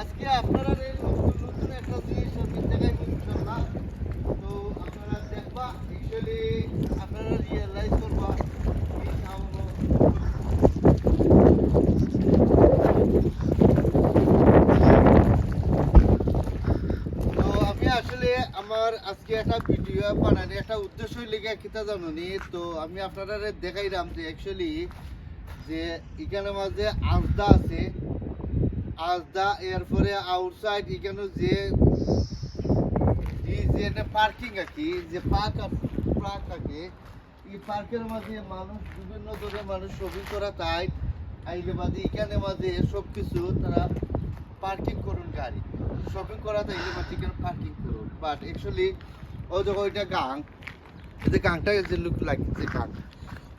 আজকে আপনারা নতুন নতুন একটা জিনিস দেখাই ইনশাল্লাহ। তো আপনারা দেখবা, অ্যাকচুয়ালি আপনারা রিয়েলাইজ করবা তো আমি আসলে আমার আজকে একটা ভিডিও বানানোর একটা উদ্দেশ্য লেগে কিতা জানি। তো আমি আপনারা দেখাইলাম যে অ্যাকচুয়ালি যে এখানে মাঝে আজদা আছে, আজদা এরপরে আউটসাইড এখানে যে পার্কিং আর কি, যে পার্ক থাকে, এই পার্কের মাঝে মানুষ বিভিন্ন ধরনের মানুষ শপিং করা তাই আইলে মাঝে এখানে মাঝে সব কিছু তারা পার্কিং করুন, গাড়ি শপিং করা তাই মাঝে এখানে পার্কিং করুন। বাট অ্যাকচুয়ালি ও দেখো ওইটা গাং, যে গাংটা যে লুক লাগছে গাং,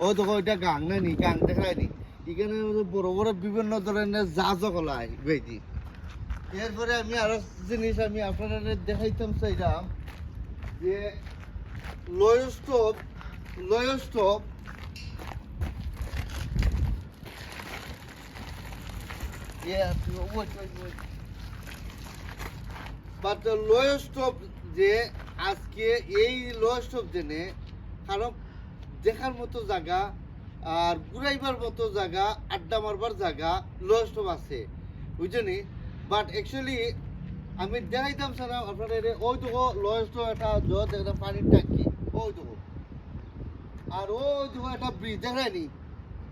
ও দেখো ওইটা গাং না নি, গাং দেখায়নি। এখানে বড় বড় বিভিন্ন ধরনের জাহাজগুলো বেজি। এরপরে আমি আরো জিনিস আমি আপনাদের দেখাইতাম চাইলাম যে লয়স্টপ বাট লয়স্টপ যে আজকে এই লয়স্টপ জেনে কারণ দেখার মতো জায়গা আর ঘুরাইবার মতো জায়গা, আড্ডা মারবার জায়গা লয়স্টপ আছে, বুঝছেনি। বাট অ্যাকচুয়ালি আমি দেখাইতাম স্যার আপনাদের ওই দেখো লয়স্টপ একটা একটা পানির ট্যাঙ্কি, ওই দেখো, আর ওই দেখো একটা ব্রিজ দেখায়নি।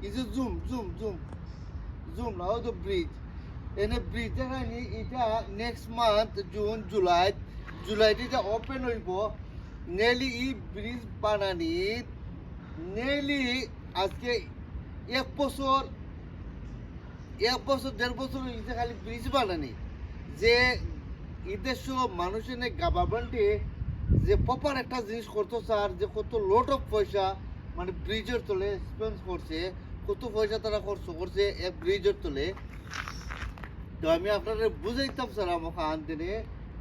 এই যে জুম জুম জুম জুম না, ওই তো ব্রিজ, এনে ব্রিজ দেখায়নি। এটা নেক্সট মান্থ জুলাইতে এটা ওপেন হইব। নেলি ই ব্রিজ বানানি নেলি আজকে 1 বছর 1.5 বছর হয়েছে খালি ব্রিজ বানানি। যে এদের সব মানুষের গভর্নমেন্টে যে প্রপার একটা জিনিস করতো স্যার, যে কত লট অফ পয়সা মানে ব্রিজের তলে স্পেন্ড করছে, কত পয়সা তারা খরচ করছে এক ব্রিজের তলে। তো আমি আপনাদের বুঝাইতাম স্যার আমাকে আনতেনে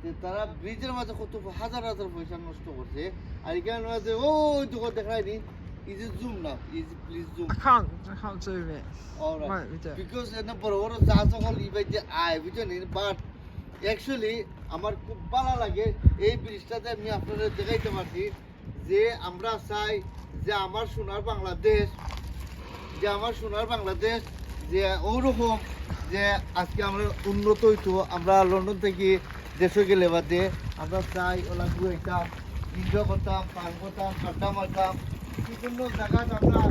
যে তারা ব্রিজের মাঝে কত হাজার হাজার পয়সা নষ্ট করছে। আর এখানে মাঝে ওই দোকান দেখায়নি। Is it zoom now? Please zoom. I can't zoom it. Alright. Won't we do? Because এনে বড় বড় জাহাজ সকল ইবাইতে আয়, বুঝছেন। বাট অ্যাকচুয়ালি আমার খুব ভালো লাগে এই ব্রিজটাতে আমি আপনাদের দেখাইতে পারছি যে আমরা চাই যে আমার সোনার বাংলাদেশ যে ওরকম যে আজকে আমরা উন্নত হইতো। আমরা লন্ডন থেকে দেশে গেলে বাদে আমরা চাই ওলা ঘুরাইতাম, এনজয় করতাম, পান করতাম, আড্ডা মারতাম, বিভিন্ন জায়গায় আমরা